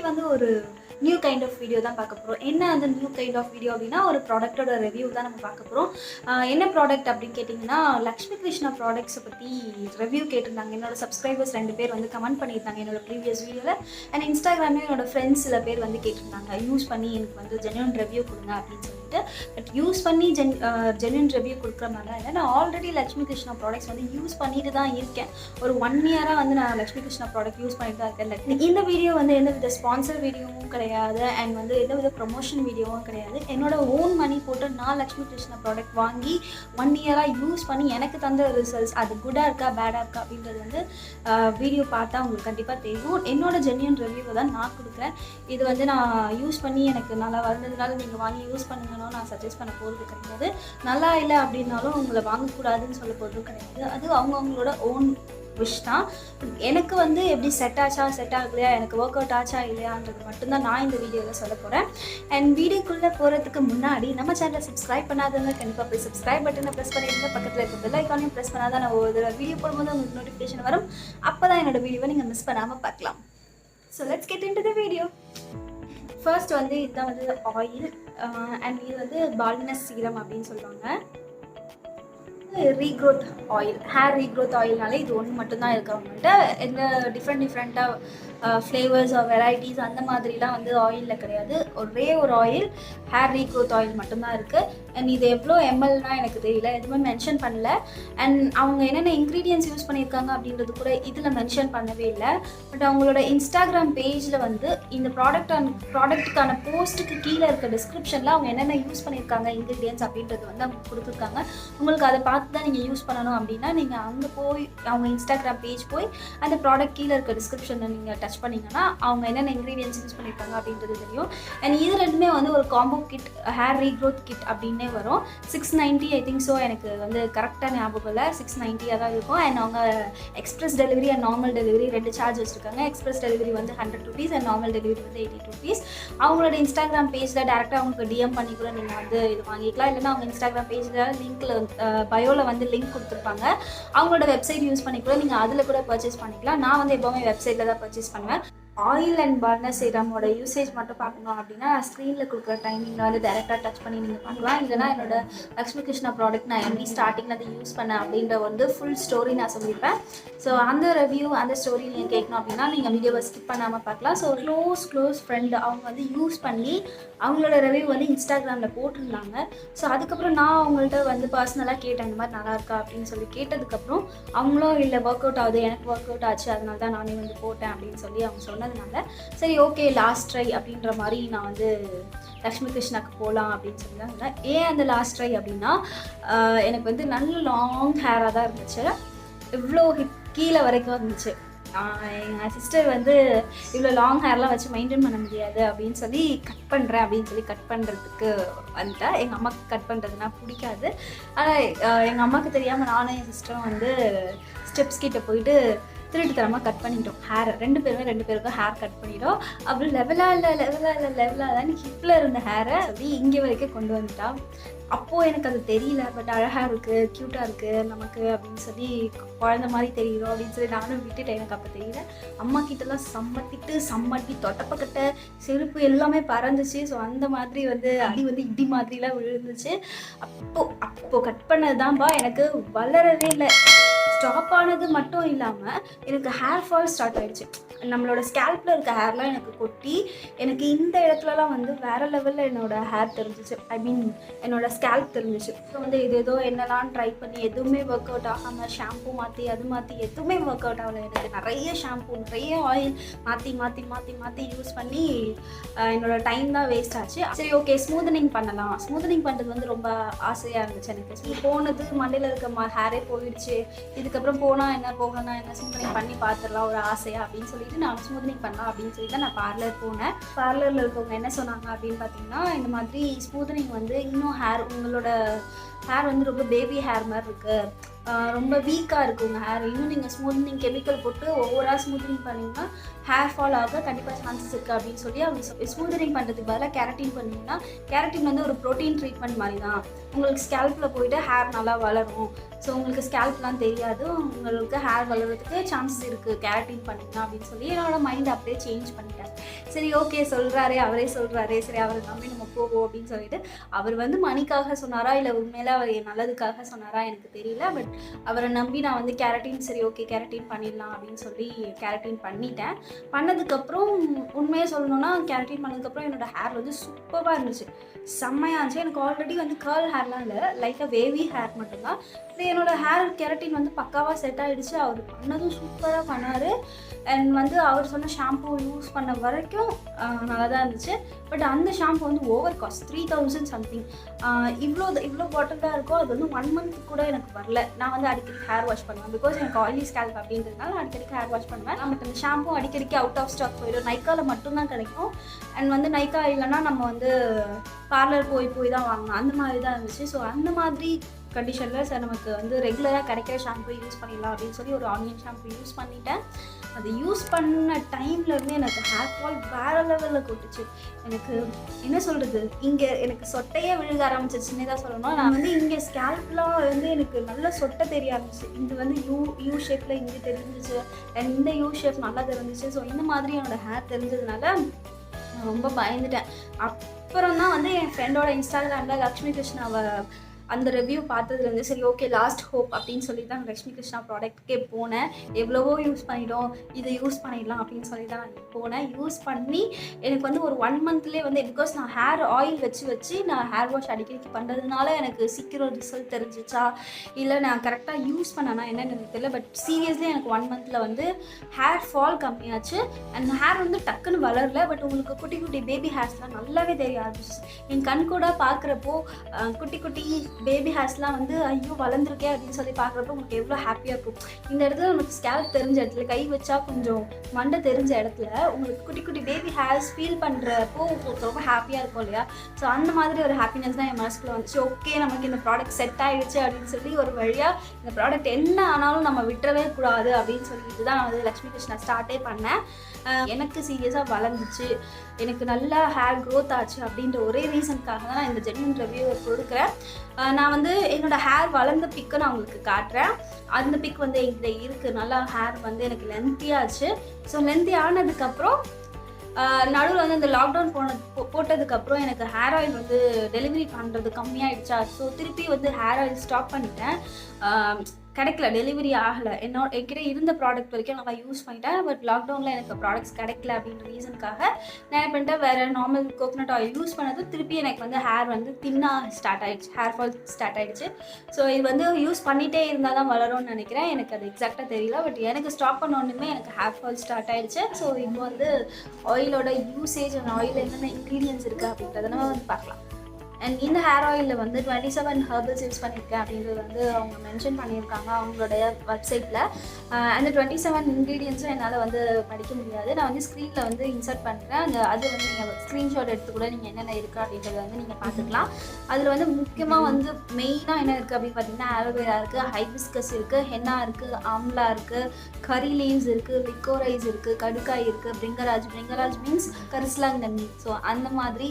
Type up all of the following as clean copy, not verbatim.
வந்து ஒரு new kind of video தான் பார்க்க போகிறோம். என்ன அந்த நியூ கைண்ட் ஆஃப் வீடியோ அப்படின்னா ஒரு ப்ராடக்ட்டோட ரிவ்யூ தான் நம்ம பார்க்க போகிறோம். என்ன ப்ராடக்ட் அப்படின்னு கேட்டிங்கன்னா லக்ஷ்மி கிருஷ்ணா ப்ராடக்ட்ஸை பற்றி ரிவ்யூ கேட்டிருந்தாங்க. என்னோட சப்ஸ்கிரைபர்ஸ் 2 பேர் வந்து கமெண்ட் பண்ணியிருந்தாங்க என்னோட ப்ரீவியஸ் வீடியோவில். அண்ட் இன்ஸ்டாகிராம்லேயும் என்னோட ஃப்ரெண்ட்ஸ் சில பேர் வந்து கேட்டிருந்தாங்க யூஸ் பண்ணி எனக்கு வந்து ஜென்யூன் ரிவ்யூ கொடுங்க அப்படின்னு சொல்லிட்டு. பட் யூஸ் பண்ணி ஜென்யூன் ரிவ்யூ கொடுக்குற மாதிரிலாம் இல்லை. நான் ஆல்ரெடி லக்ஷ்மி கிருஷ்ணா ப்ராடக்ட்ஸ் வந்து யூஸ் பண்ணிட்டு தான் இருக்கேன். ஒரு 1 இயராக வந்து நான் லக்ஷ்மி கிருஷ்ணா ப்ராடக்ட் யூஸ் பண்ணிட்டு தான் இருக்கேன். இந்த வீடியோ வந்து எந்த வித ஸ்பான்சர் வீடியோவும் கிடையாது அண்ட் வந்து எந்த வித ப்ரொமோஷன் வீடியோவும் கிடையாது. என்னோட ஓன் மணி போட்டு நான் லக்ஷ்மி கிருஷ்ணா ப்ராடக்ட் வாங்கி 1 இயராக யூஸ் பண்ணி எனக்கு தந்த ரிசல்ட்ஸ் அது குட்டாக இருக்கா பேடாக இருக்கா அப்படின்றது வந்து வீடியோ பார்த்தா உங்களுக்கு கண்டிப்பாக தெரியும். என்னோட ஜென்யூன் ரிவ்யூவை தான் நான் கொடுக்குறேன். இது வந்து நான் யூஸ் பண்ணி எனக்கு நல்லா வளர்ந்ததுனால நீங்கள் வாங்கி யூஸ் பண்ணுங்கன்னு நான் சஜஸ்ட் பண்ண போகிறது கிடையாது. நல்லா இல்லை அப்படின்னாலும் உங்களை வாங்கக்கூடாதுன்னு சொல்ல போகிறதும் கிடையாது. அது அவங்கவுங்களோட ஓன் விஷ் தான். எனக்கு வந்து எப்படி செட் ஆச்சா செட் ஆகலையா எனக்கு ஒர்க் அவுட் ஆச்சா இல்லையான்றது மட்டும்தான் நான் இந்த வீடியோவில் சொல்ல போகிறேன். அண்ட் வீடியோக்குள்ளே போகிறதுக்கு முன்னாடி நம்ம சேனலை சப்ஸ்கிரைப் பண்ணாதவங்க கண்டிப்பாக போய் சப்ஸ்கிரைப் பட்டனை ப்ரெஸ் பண்ணிடுங்க. பக்கத்தில் இருக்க பெல் ஐக்கானையும் ப்ரெஸ் பண்ணாதான் நான் ஒரு வீடியோ போடும்போது உங்களுக்கு நோட்டிஃபிகேஷன் வரும். அப்போ தான் என்னோட வீடியோவை நீங்கள் மிஸ் பண்ணாமல் பார்க்கலாம். So let's get into the video. First வந்து இதுதான் வந்து ஆயில் அண்ட் இது வந்து பால்னஸ் சீரம் அப்படின்னு சொல்லுவாங்க. ரீக்ரோத் ஆயில், ஹேர் ரீக்ரோத் ஆயில்னாலே இது ஒன்று மட்டும்தான் இருக்குது அவங்கள்ட்ட. எந்த டிஃப்ரெண்ட்டாக ஃப்ளேவர்ஸ் ஆர் வெரைட்டிஸ் அந்த மாதிரிலாம் வந்து ஆயிலில் கிடையாது. ஒரே ஒரு ஆயில் ஹேர் ரீக்ரோத் ஆயில் மட்டும்தான் இருக்குது. அண்ட் இது எவ்வளோ எம்எல்னால் எனக்கு தெரியல, எதுவுமே மென்ஷன் பண்ணல. அண்ட் அவங்க என்னென்ன இன்க்ரீடியன்ஸ் யூஸ் பண்ணியிருக்காங்க அப்படின்றது கூட இதில் மென்ஷன் பண்ணவே இல்லை. பட் அவங்களோட இன்ஸ்டாகிராம் பேஜில் வந்து இந்த ப்ராடக்ட்டுக்கான போஸ்ட்டுக்கு கீழே இருக்க டிஸ்கிரிப்ஷனில் அவங்க என்னென்ன யூஸ் பண்ணியிருக்காங்க இன்க்ரீடியன்ஸ் அப்படின்றது வந்து அவங்க கொடுத்துருக்காங்க. உங்களுக்கு அதை பார்த்து தான் நீங்கள் யூஸ் பண்ணணும் அப்படின்னா நீங்கள் அங்கே போய் அவங்க இன்ஸ்டாகிராம் பேஜ் போய் அந்த ப்ராடக்ட் கீழே இருக்க டிஸ்கிரிப்ஷனில் நீங்கள் டச் பண்ணிங்கன்னா அவங்க என்னென்ன இன்க்ரீடியன்ஸ் யூஸ் பண்ணியிருக்காங்க அப்படின்றது தெரியும். அண்ட் இது ரெண்டுமே வந்து ஒரு combo kit, hair regrowth kit அப்படின்னே வரும். 690 ஐ திங்க் ஸோ, எனக்கு வந்து கரெக்டாக ஞாபகம் இல்லை, 690 தான் இருக்கும். அண்ட் அவங்க express delivery and normal delivery 2 charge வச்சுருக்காங்க. எக்ஸ்பிரஸ் டெலிவரி வந்து 100 rupees அண்ட் நார்மல் டெலிவரி வந்து 80 rupees. அவங்களோட இன்ஸ்டாகிராம் பேஜில் டேரெக்டாக அவங்களுக்கு டிஎம் பண்ணி கூட நீங்கள் வந்து இது வாங்கிக்கலாம். இல்லைன்னா அவங்க இன்ஸ்டாகிராம் பேஜில் லிங்க்கில் பயோவில் வந்து லிங்க் கொடுத்துருப்பாங்க. அவங்களோட வெப்சைட் யூஸ் பண்ணி கூட நீங்கள் அதில் கூட பர்ச்சேஸ் பண்ணிக்கலாம். நான் வந்து எப்போவுமே வெப்சைட்டில் தான் பர்ச்சேஸ் பண்ணுவேன். ஆயில் அண்ட் பால்னஸ் சீரமோட யூசேஜ் மட்டும் பார்க்கணும் அப்படின்னா ஸ்க்ரீனில் கொடுக்குற டைமிங்கில் வந்து டேரெக்டாக டச் பண்ணி நீங்கள் பண்ணலாம். இல்லைனா என்னோட லக்ஷ்மி கிருஷ்ணா ப்ராடக்ட் நான் எப்படி ஸ்டார்டிங்கில் அதை யூஸ் பண்ணேன் அப்படின்ற வந்து ஃபுல் ஸ்டோரி நான் சொல்லியிருப்பேன். ஸோ அந்த ரிவ்யூ அந்த ஸ்டோரி நீங்கள் கேட்கணும் அப்படின்னா நீங்கள் வீடியோவை ஸ்கிப் பண்ணாமல் பார்க்கலாம். ஸோ க்ளோஸ் ஃப்ரெண்டு அவங்க வந்து யூஸ் பண்ணி அவங்களோட ரிவ்யூ வந்து இன்ஸ்டாகிராமில் போட்டிருந்தாங்க. ஸோ அதுக்கப்புறம் நான் அவங்கள்ட்ட வந்து பர்சனலாக கேட்டேன் இந்த மாதிரி நல்லா இருக்கா அப்படின்னு சொல்லி. கேட்டதுக்கப்புறம் அவங்களும் இல்லை ஒர்க் அவுட் ஆகுது, எனக்கு ஒர்க் அவுட் ஆச்சு, அதனால தான் நானே வந்து போட்டேன் அப்படின்னு சொல்லி அவங்க சொன்னதுனால சரி ஓகே லாஸ்ட் ட்ரை அப்படின்ற மாதிரி நான் வந்து லக்ஷ்மி கிருஷ்ணாக்கு போகலாம் அப்படின்னு சொல்லியிருந்தாங்க. ஏன் அந்த லாஸ்ட் ட்ரை அப்படின்னா எனக்கு வந்து நல்ல லாங் ஹேராக தான் இருந்துச்சு. இவ்வளோ கீழே வரைக்கும் இருந்துச்சு. எங்கள் சிஸ்டர் வந்து இவ்வளோ லாங் ஹேர்லாம் வச்சு மெயின்டைன் பண்ண முடியாது அப்படின்னு சொல்லி கட் பண்ணுறேன் அப்படின்னு சொல்லி கட் பண்ணுறதுக்கு வந்துட்டேன். எங்கள் அம்மாவுக்கு கட் பண்ணுறதுனா பிடிக்காது. ஆனால் எங்கள் அம்மாவுக்கு தெரியாமல் நானும் என் சிஸ்டரும் வந்து ஸ்டெப்ஸ் கிட்ட போயிட்டு திருட்டுத்தரமாக கட் பண்ணிட்டோம். ஹேர் 2 பேருக்கும் ஹேர் கட் பண்ணிட்டோம். அப்புறம் லெவலாக தான் ஹிப்பில் இருந்த ஹேரை அப்படி இங்கே வரைக்கும் கொண்டு வந்துட்டா. அப்போது எனக்கு அது தெரியல. பட் அழகாக இருக்குது, க்யூட்டாக இருக்குது நமக்கு அப்படின்னு சொல்லி, குழந்த மாதிரி தெரியும் அப்படின்னு சொல்லி நானும் விட்டுட்டேன். எனக்கு அப்போ தெரியல. அம்மா கிட்டலாம் சம்மட்டி தொட்டப்பக்கட்டை செருப்பு எல்லாமே பறந்துச்சு. ஸோ அந்த மாதிரி வந்து அடி வந்து இடி மாதிரிலாம் விழுந்துச்சு. அப்போது கட் பண்ணது தான்ப்பா எனக்கு வளரவே இல்லை. ஸ்டாப் ஆனது மட்டும் இல்லாமல் எனக்கு ஹேர் ஃபால் ஸ்டார்ட் ஆகிடுச்சு. நம்மளோட ஸ்கேல்பில் இருக்க ஹேர்லாம் எனக்கு கொட்டி எனக்கு இந்த இடத்துலலாம் வந்து வேறு லெவலில் என்னோடய ஹேர் தெரிஞ்சிச்சு. ஐ மீன் என்னோடய ஸ்கேல்ப் தெரிஞ்சிச்சு. ஸோ வந்து ஏதோ என்னெல்லாம் ட்ரை பண்ணி எதுவுமே ஒர்க் அவுட் ஆகாமல் ஷாம்பூ மாற்றி எதுவுமே ஒர்க் அவுட் ஆகலை. எனக்கு நிறைய ஷாம்பூ நிறைய ஆயில் மாற்றி யூஸ் பண்ணி என்னோடய டைம் தான் வேஸ்ட் ஆச்சு. சரி ஓகே ஸ்மூதனிங் பண்ணலாம். ஸ்மூதனிங் பண்ணுறது வந்து ரொம்ப ஆசையாக இருந்துச்சு எனக்கு. போனது மண்டையில் இருக்க ஹேரே போயிடுச்சு. இதுக்கப்புறம் போனால் என்ன போகனா என்ன ஸ்மூதனிங் பண்ணி பார்த்துடலாம் ஒரு ஆசையாக அப்படின்னு சொல்லிட்டு நான் ஸ்மூதனிங் பண்ணலாம் அப்படின்னு சொல்லி தான் நான் பார்லர் போனேன். பார்லரில் இருக்கவங்க என்ன சொன்னாங்க அப்படின்னு பார்த்தீங்கன்னா இந்த மாதிரி ஸ்மூதனிங் வந்து இன்னும் ஹேர் உங்களோட ஹேர் வந்து ரொம்ப பேபி ஹேர் மாதிரி இருக்குது, ரொம்ப வீக்காக இருக்குது உங்கள் ஹேர், இன்னும் நீங்கள் ஸ்மூத்னிங் கெமிக்கல் போட்டு ஓவராக ஸ்மூத்னிங் பண்ணிங்கன்னா ஹேர் ஃபால் ஆக கண்டிப்பாக சான்சஸ் இருக்குது அப்படின்னு சொல்லி அவங்க ஸ்மூத்னிங் பண்ணுறதுக்கு பதிலாக கேரட்டின் பண்ணிங்கன்னா, கேரட்டின் வந்து ஒரு ப்ரோட்டீன் ட்ரீட்மெண்ட் மாதிரி தான், உங்களுக்கு ஸ்கேல்பில் போயிட்டு ஹேர் நல்லா வளரும். ஸோ உங்களுக்கு ஸ்கேல்ப்லாம் தெரியாது, உங்களுக்கு ஹேர் வளர்கிறதுக்கு சான்சஸ் இருக்குது கேரட்டின் பண்ணிங்கன்னா அப்படின்னு சொல்லி என்னோடய மைண்ட் அப்படியே சேஞ்ச் பண்ணிட்டேன். சரி ஓகே சொல்கிறாரே, அவரே சொல்கிறாரே, சரி அவரை நம்பி நம்ம போவோம் அப்படின்னு சொல்லிட்டு, அவர் வந்து மணிக்காக சொன்னாரா இல்லை உண்மையில அவர் நல்லதுக்காக சொன்னாரா எனக்கு தெரியல. பட் அவரை நம்பி நான் வந்து கேரட்டின் சரி ஓகே கேரட்டின் பண்ணிடலாம் அப்படின்னு சொல்லி கேரட்டின் பண்ணிட்டேன். பண்ணதுக்கப்புறம் உண்மையாக சொல்லணுன்னா கேரட்டின் பண்ணதுக்கப்புறம் என்னோடய ஹேர் வந்து சூப்பராக இருந்துச்சு, செம்மையாக இருந்துச்சு. எனக்கு ஆல்ரெடி வந்து கேர்ள் ஹேர்லாம் இல்லை, லைட்டாக வேவி ஹேர் மட்டும்தான். இது என்னோடய ஹேர் கெரட்டின் வந்து பக்காவாக செட் ஆகிடுச்சு. அவர் பண்ணதும் சூப்பராக பண்ணார். அண்ட் வந்து அவர் சொன்ன ஷாம்பூ யூஸ் பண்ண வரைக்கும் நல்லா தான் இருந்துச்சு. பட் அந்த ஷாம்பு வந்து ஓவர் காஸ்ட் 3000 சம்திங். இவ்வளோ பாட்டிலாக இருக்கோ அது வந்து 1 மந்த் கூட எனக்கு வரல. நான் வந்து அடிக்கடி ஹேர் வாஷ் பண்ணுவேன், பிகாஸ் எனக்கு ஆயிலி ஸ்கேல்ப் அப்படின்றதுனால நான் அடிக்கடிக்கு ஹேர் வாஷ் பண்ணுவேன். பட் அந்த ஷாம்பு அடிக்கடிக்கு அவுட் ஆஃப் ஸ்டாக் போயிடும், நைக்காவில் மட்டும்தான் கிடைக்கும். அண்ட் வந்து நைக்கா இல்லைன்னா நம்ம வந்து பார்லர் போய் தான் வாங்கணும், அந்த மாதிரி தான் இருந்துச்சு. ஸோ அந்த மாதிரி கண்டிஷனில் சார் நமக்கு வந்து ரெகுலராக கிடைக்கிற ஷாம்பு யூஸ் பண்ணிடலாம் அப்படின்னு சொல்லி ஒரு ஆனியன் ஷாம்பு யூஸ் பண்ணிட்டேன். அது யூஸ் பண்ண டைம்லேருந்து எனக்கு ஹேர் ஃபால் வேறு லெவலில் கொட்டுச்சு. எனக்கு என்ன சொல்கிறது, இங்கே எனக்கு சொட்டையே விழுக ஆரம்பிச்சிச்சுன்னே தான் சொல்லணும். நான் வந்து இங்கே ஸ்கேல்ப்லாம் வந்து எனக்கு நல்ல சொட்டை தெரிய ஆரம்பிச்சு. இது வந்து யூ ஷேப்பில் இங்கே தெரிஞ்சிச்சு, அண்ட் இந்த யூ ஷேப் நல்லா தெரிஞ்சிச்சு. ஸோ இந்த மாதிரி என்னோடய ஹேர் தெரிஞ்சதுனால நான் ரொம்ப பயந்துட்டேன். அப்புறம் தான் வந்து என் ஃப்ரெண்டோட இன்ஸ்டாகிராமில் லக்ஷ்மி கிருஷ்ணாவை அந்த ரிவ்யூ பார்த்ததுலேருந்து சரி ஓகே லாஸ்ட் ஹோப் அப்படின்னு சொல்லி தான் லக்ஷ்மி கிருஷ்ணா ப்ராடக்ட்கே போனேன். எவ்வளவோ யூஸ் பண்ணிட்டோம், இதை யூஸ் பண்ணிடலாம் அப்படின்னு சொல்லி தான் நான் போனேன். யூஸ் பண்ணி எனக்கு வந்து ஒரு 1 மந்த்லேயே வந்து, பிகாஸ் நான் ஹேர் ஆயில் வச்சு நான் ஹேர் வாஷ் அடிக்கடிக்கு பண்ணுறதுனால எனக்கு சீக்கிரம் ரிசல்ட் தெரிஞ்சிச்சா இல்லை நான் கரெக்டாக யூஸ் பண்ணேன்னா என்னென்னு எனக்கு தெரியல. பட் சீரியஸ்லி எனக்கு 1 மந்தில் வந்து ஹேர் ஃபால் கம்மியாச்சு. அண்ட் ஹேர் வந்து டக்குன்னு வளரல, பட் உங்களுக்கு குட்டி குட்டி பேபி ஹேர்ஸ்லாம் நல்லாவே தெரிய ஆரம்பிச்சு. என் கண் கூட பார்க்குறப்போ குட்டி குட்டி பேபி ஹேர்ஸ்லாம் வந்து ஐயோ வளர்ந்துருக்கே அப்படின்னு சொல்லி பார்க்குறப்போ உங்களுக்கு எவ்வளோ ஹாப்பியாக இருக்கும். இந்த இடத்துல உங்களுக்கு ஸ்கேல்ப் தெரிஞ்ச இடத்துல கை வச்சா கொஞ்சம் மண்டை தெரிஞ்ச இடத்துல உங்களுக்கு குட்டி குட்டி பேபி ஹேர்ஸ் ஃபீல் பண்ணுறப்போ உங்களுக்கு ரொம்ப ஹாப்பியாக இருக்கும் இல்லையா? ஸோ அந்த மாதிரி ஒரு ஹாப்பினஸ் தான் என் மனசுக்குள்ள வந்துச்சு. ஓகே நமக்கு இந்த ப்ராடக்ட் செட் ஆகிடுச்சு அப்படின்னு சொல்லி ஒரு வழியாக இந்த ப்ராடக்ட் என்ன ஆனாலும் நம்ம விட்டுறவே கூடாது அப்படின்னு சொல்லிட்டு தான் நான் வந்து லக்ஷ்மி கிருஷ்ணா ஸ்டார்ட்டே பண்ணேன். எனக்கு சீரியஸாக வளர்ந்துச்சு, எனக்கு நல்லா ஹேர் க்ரோத் ஆச்சு அப்படின்ற ஒரே ரீசனுக்காக தான் நான் இந்த ஜென்யூன் ரிவ்யூவை கொடுக்குறேன். நான் வந்து என்னோடய ஹேர் வளர்ந்த பிக்கை நான் உங்களுக்கு காட்டுறேன். அந்த பிக் வந்து என்கிட்ட இருக்குது. நல்லா ஹேர் வந்து எனக்கு லென்த்தியாச்சு. ஸோ லென்த்தி ஆனதுக்கப்புறம் நடுவில் வந்து இந்த லாக்டவுன் போட்டதுக்கப்புறம் எனக்கு ஹேர் ஆயில் வந்து டெலிவரி பண்ணுறது கம்மியாகிடுச்சா. ஸோ திருப்பி வந்து ஹேர் ஆயில் ஸ்டாப் பண்ணிட்டேன். கிடைக்கல, டெலிவரி ஆகலை. என்கிட்ட இருந்த ப்ராடக்ட் வரைக்கும் நான் யூஸ் பண்ணிட்டேன். பட் லாக்டவுனில் எனக்கு ப்ராடக்ட்ஸ் கிடைக்கல அப்படின்ற ரீசனுக்காக நான் என்ன பண்ணிட்டேன், வேறு நார்மல் கோகனட் ஆயில் யூஸ் பண்ணது திருப்பி எனக்கு வந்து ஹேர் வந்து தின்னாக ஸ்டார்ட் ஆகிடுச்சு, ஹேர் ஃபால் ஸ்டார்ட் ஆகிடுச்சு. ஸோ இது வந்து யூஸ் பண்ணிகிட்டே இருந்தால் தான் வளரும்னு நினைக்கிறேன், எனக்கு அது எக்ஸாக்டாக தெரியல. பட் எனக்கு ஸ்டாப் பண்ணோன்னுமே எனக்கு ஹேர் ஃபால் ஸ்டார்ட் ஆகிடுச்சு. ஸோ இப்போ வந்து ஆயிலோட யூசேஜ் அண்ட் ஆயில் என்னென்ன இன்க்ரீடியன்ஸ் இருக்குது அப்படின்றத நம்ம வந்து பார்க்கலாம். அண்ட் இந்த ஹேர் ஆயிலில் வந்து 27 ஹெர்பல்ஸ் யூஸ் பண்ணியிருக்கேன் அப்படின்றது வந்து அவங்க மென்ஷன் பண்ணியிருக்காங்க அவங்களுடைய வெப்சைட்டில். அந்த 27 இன்க்ரீடியன்ஸும் என்னால் வந்து படிக்க முடியாது. நான் வந்து ஸ்க்ரீனில் வந்து இன்சர்ட் பண்ணுறேன். அது வந்து நீங்கள் ஸ்க்ரீன்ஷாட் எடுத்து கூட நீங்கள் என்னென்ன இருக்குது அப்படின்றத வந்து நீங்கள் பார்த்துக்கலாம். அதில் வந்து முக்கியமாக வந்து மெயினாக என்ன இருக்குது அப்படின்னு பார்த்தீங்கன்னா, ஆலோவேரா இருக்குது, ஹைபிஸ்கஸ் இருக்குது, ஹென்னா இருக்குது, ஆம்லா இருக்குது, கரி லீவ்ஸ் இருக்குது, லிக்கோரைஸ் இருக்குது, கடுக்காய் இருக்குது, பிரிங்கராஜ் மீன்ஸ் கரிசலாங்கண்ணி. ஸோ அந்த மாதிரி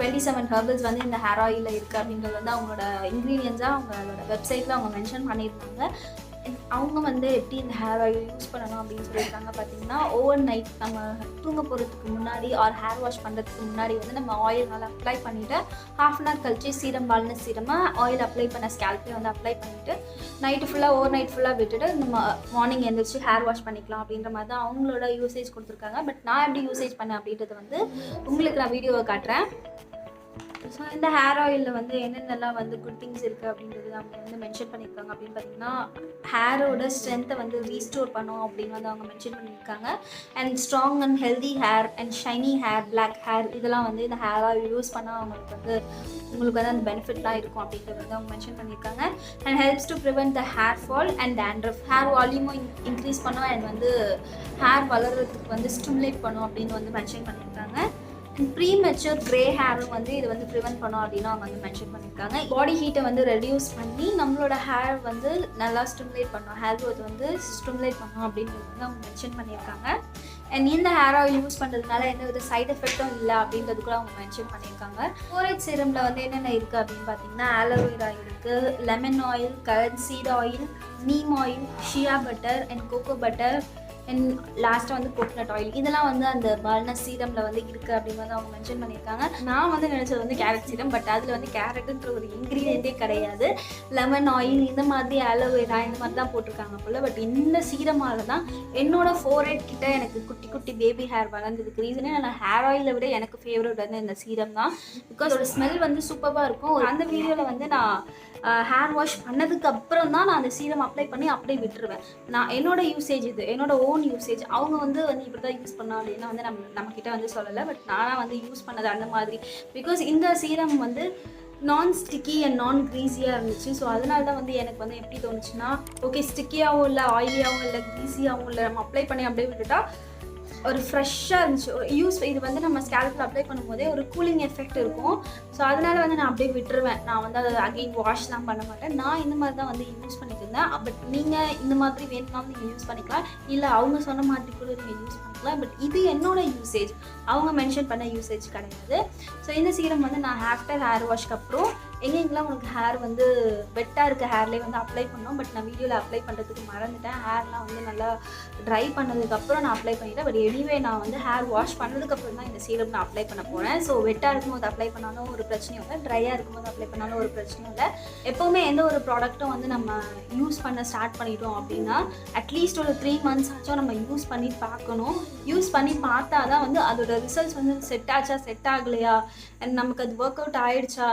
27 ஹெர்பல்ஸ் வந்து இந்த ஹேர் ஆயிலில் இருக்குது அப்படின்றது வந்து அவங்களோட இன்க்ரீடியன்ஸாக அவங்களோட வெப்சைட்டில் அவங்க மென்ஷன் பண்ணியிருந்தாங்க. அவங்க வந்து எப்படி இந்த ஹேர் ஆயில் யூஸ் பண்ணணும் அப்படின்னு சொல்லியிருக்காங்க பார்த்தீங்கன்னா, ஓவர் நைட் நம்ம தூங்க போகிறதுக்கு முன்னாடி ஆர் ஹேர் வாஷ் பண்ணுறதுக்கு முன்னாடி வந்து நம்ம ஆயில் நல்லா அப்ளை பண்ணிவிட்டு ½ அன் ஹவர் கழிச்சு சீரம் பால்னஸ் சீரமாக ஆயில் அப்ளை பண்ண ஸ்கேல்பே வந்து அப்ளை பண்ணிவிட்டு நைட்டு ஃபுல்லாக ஓவர் நைட் ஃபுல்லாக விட்டுட்டு நம்ம மார்னிங் எழுந்திரிச்சு ஹேர் வாஷ் பண்ணிக்கலாம் அப்படின்ற மாதிரி தான் அவங்களோட யூசேஜ் கொடுத்துருக்காங்க. பட் நான் எப்படி யூசேஜ் பண்ணேன் அப்படின்றது வந்து உங்களுக்கு நான் வீடியோவை காட்டுறேன். ஸோ இந்த ஹேர் ஆயிலில் வந்து என்னென்னலாம் வந்து குட் திங்ஸ் இருக்குது அப்படின்றது அவங்க வந்து மென்ஷன் பண்ணியிருக்காங்க. அப்படின்னு பார்த்தீங்கன்னா, ஹேரோட ஸ்ட்ரென்த்தை வந்து ரீஸ்டோர் பண்ணும் அப்படின்னு வந்து அவங்க மென்ஷன் பண்ணியிருக்காங்க. And strong and healthy hair and shiny hair, black hair, இதெல்லாம் வந்து இந்த ஹேர் ஆயில் யூஸ் பண்ணால் உங்களுக்கு வந்து அந்த பெனிஃபிட்லாம் இருக்கும் அப்படின்றது வந்து அவங்க மென்ஷன் பண்ணியிருக்காங்க. And helps to prevent the hair fall and dandruff, hair வால்யூமும் இன்க்ரீஸ் பண்ணும் அண்ட் வந்து ஹேர் வளர்கிறதுக்கு வந்து ஸ்டிமுலேட் பண்ணும் அப்படின்னு வந்து மென்ஷன் பண்ணியிருக்காங்க. ப்ரீமெச்சூர் கிரே ஹேரும் வந்து இது வந்து ப்ரிவென்ட் பண்ணும் அப்படின்னு அவங்க வந்து மென்ஷன் பண்ணியிருக்காங்க. பாடி ஹீட்டை வந்து ரெடியூஸ் பண்ணி நம்மளோட ஹேர் வந்து நல்லா ஸ்டிமுலேட் பண்ணும், ஹேர் க்ரோத் வந்து ஸ்டிமுலேட் பண்ணும் அப்படின்றது வந்து அவங்க மென்ஷன் பண்ணியிருக்காங்க. அண்ட் இந்த ஹேர் ஆயில் யூஸ் பண்ணுறதுனால எந்த வித சைட் எஃபெக்டும் இல்லை அப்படின்றது கூட அவங்க மென்ஷன் பண்ணியிருக்காங்க. ஃபோரேஜ் சீரமில் வந்து என்னென்ன இருக்குது அப்படின்னு பார்த்தீங்கன்னா ஆலோவேரா இருக்குது, lemon oil, carrot seed oil, neem oil, shea butter and cocoa butter and லாஸ்ட்டாக வந்து கோகனட் ஆயில். இதெல்லாம் வந்து அந்த பால்னஸ் சீரமில் வந்து இருக்குது அப்படின்னு வந்து அவங்க மென்ஷன் பண்ணியிருக்காங்க. நான் வந்து நினச்சது வந்து கேரட் சீரம், பட் அதில் வந்து கேரட்டுன்ற ஒரு இன்க்ரீடியண்ட்டே கிடையாது. லெமன் ஆயில் இந்த மாதிரி ஆலோவேரா இந்த மாதிரி தான் போட்டிருக்காங்க போல். பட் இந்த சீரமால தான் என்னோட ஃபோர்ஹெட் கிட்ட எனக்கு குட்டி குட்டி பேபி ஹேர் வளர்ந்ததுக்கு ரீசனே நான் ஹேர் ஆயிலை விட எனக்கு ஃபேவரட் வந்து இந்த சீரம் தான். பிகாஸ் ஒரு ஸ்மெல் வந்து சூப்பராக இருக்கும். அந்த வீடியோவில் வந்து நான் ஹேர் வாஷ் பண்ணதுக்கு அப்புறம் தான் நான் அந்த சீரம் அப்ளை பண்ணி அப்படியே விட்டுருவேன். நான் என்னோட யூசேஜ் இது, என்னோட ஓன் யூசேஜ். அவங்க வந்து இப்படி தான் யூஸ் பண்ணோம் அப்படின்னா வந்து நம்மக்கிட்ட வந்து சொல்லலை. பட் நானாக வந்து யூஸ் பண்ணது அந்த மாதிரி. பிகாஸ் இந்த சீரம் வந்து நான் ஸ்டிக்கி அண்ட் நான் க்ரீஸியாக இருந்துச்சு. ஸோ அதனால தான் வந்து எனக்கு வந்து எப்படி தோணுச்சுன்னா, ஓகே ஸ்டிக்கியாகவும் இல்லை, ஆயிலியாகவும் இல்லை, க்ரீஸியாகவும் இல்லை, நம்ம அப்ளை பண்ணி அப்படியே விட்டுட்டா ஒரு ஃப்ரெஷ்ஷாக இருந்துச்சு. இது வந்து நம்ம ஸ்கேல்பில் அப்ளை பண்ணும்போதே ஒரு கூலிங் எஃபெக்ட் இருக்கும். ஸோ அதனால் வந்து நான் அப்படியே விட்டுருவேன். நான் வந்து அதை அகெயின் வாஷ்லாம் பண்ண மாட்டேன். நான் இந்த மாதிரி தான் வந்து யூஸ் பண்ணிட்டு இருந்தேன். பட் நீங்கள் இந்த மாதிரி வேணும்னாலும் நீங்கள் யூஸ் பண்ணிக்கலாம், இல்லை அவங்க சொன்ன மாதிரி கூட நீங்கள் யூஸ் பண்ணிக்கலாம். பட் இது என்னோட யூசேஜ், அவங்க மென்ஷன் பண்ண யூசேஜ் கிடையாது. ஸோ இந்த சீரம் வந்து நான் ஆஃப்டர் ஹேர் வாஷ்க்கு அப்புறம் எங்கெங்கெல்லாம் உனக்கு ஹேர் வந்து வெட்டாக இருக்க ஹேர்லேயே வந்து அப்ளை பண்ணோம். பட் நான் வீடியோவில் அப்ளை பண்ணுறதுக்கு மறந்துட்டேன். ஹேர்லாம் வந்து நல்லா ட்ரை பண்ணதுக்கப்புறம் நான் அப்ளை பண்ணிட்டேன். பட் எனிவே நான் வந்து ஹேர் வாஷ் பண்ணதுக்கப்புறம் தான் இந்த சீரம் நான் அப்ளை பண்ண போகிறேன். ஸோ வெட்டாக இருக்கும்போது அப்ளை பண்ணாலும் ஒரு பிரச்சனையும் இல்லை, ட்ரையாக இருக்கும்போது அப்ளை பண்ணாலும் ஒரு பிரச்சனையும் இல்லை. எப்போவுமே எந்த ஒரு ப்ராடக்ட்டும் வந்து நம்ம யூஸ் பண்ண ஸ்டார்ட் பண்ணிட்டோம் அப்படின்னா அட்லீஸ்ட் ஒரு 3 months ஆச்சும் நம்ம யூஸ் பண்ணி பார்க்கணும். யூஸ் பண்ணி பார்த்தா தான் வந்து அதோட ரிசல்ட்ஸ் வந்து செட் ஆச்சா செட் ஆகலையா, அண்ட் நமக்கு அது ஒர்க் அவுட் ஆகிடுச்சா,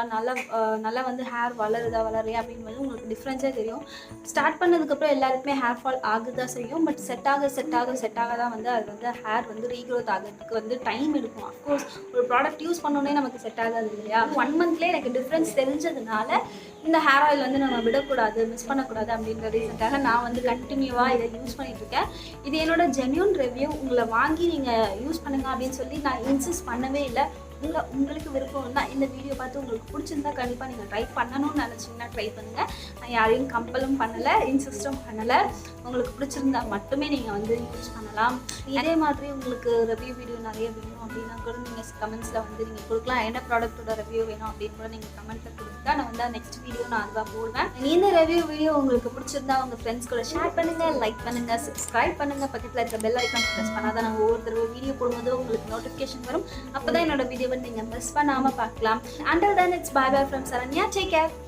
நல்லா வந்து ஹேர் வளருதா வளரையா அப்படின்றது உங்களுக்கு டிஃப்ரென்ஸே தெரியும். ஸ்டார்ட் பண்ணதுக்கப்புறம் எல்லாருக்குமே ஹேர் ஃபால் ஆகுதான் செய்யும். பட் செட் ஆக தான் வந்து அது வந்து ஹேர் வந்து ரீக்ரோத் ஆகிறதுக்கு வந்து டைம் எடுக்கும். அஃப்கோர்ஸ் ஒரு ப்ராடக்ட் யூஸ் பண்ணோன்னே நமக்கு செட் ஆகாது இல்லையா. 1 monthலேயே எனக்கு டிஃப்ரென்ஸ் தெரிஞ்சதுனால இந்த ஹேர் ஆயில் வந்து நம்ம விடக்கூடாது, மிஸ் பண்ணக்கூடாது அப்படின்ற ரீசனுக்காக நான் வந்து கண்டினியூவாக இதை யூஸ் பண்ணிகிட்ருக்கேன். இது என்னோட ஜென்யூன் ரிவ்யூ. உங்களை வாங்கி நீங்கள் யூஸ் பண்ணுங்க அப்படின்னு சொல்லி நான் இன்சிஸ்ட் பண்ணவே இல்லை. உங்களுக்கு விருப்பம்னா இந்த வீடியோ பார்த்து உங்களுக்கு பிடிச்சிருந்தா கண்டிப்பாக நீங்கள் ட்ரை பண்ணணும்னு நினச்சிங்கன்னா ட்ரை பண்ணுங்கள். நான் யாரையும் கம்பலும் பண்ணலை, இன்சிஸ்டும் பண்ணலை. உங்களுக்கு பிடிச்சிருந்தா மட்டுமே நீங்கள் வந்து யூஸ் பண்ணலாம். இதே மாதிரி உங்களுக்கு ரிவ்யூ வீடியோ நிறைய வேணும் அப்படின்னா கூட நீங்கள் கமெண்ட்ஸில் வந்து நீங்கள் கொடுக்கலாம். என்ன ப்ராடக்ட்டோட ரிவ்யூ வேணும் அப்படின்னு கூட நீங்கள் கமெண்ட்டில் கொடுத்தா நான் வந்து நெக்ஸ்ட் வீடியோ நான் அதுவாக போடுவேன். இந்த ரிவ்யூ வீடியோ உங்களுக்கு பிடிச்சிருந்தா உங்கள் ஃப்ரெண்ட்ஸ் கூட ஷேர் பண்ணுங்கள், லைக் பண்ணுங்கள், சப்ஸ்கிரைப் பண்ணுங்கள். பக்கத்தில் இருக்க பெல் ஐக்கான் ப்ரெஸ் பண்ணால் தான் நான் ஒவ்வொரு தடவை வீடியோ போடும்போது உங்களுக்கு நோட்டிஃபிகேஷன் வரும். அப்போ தான் என்னோட வீடியோ நீங்க மிஸ் பண்ணாம பார்க்கலாம். Until then, it's bye bye from Saranya. Take care.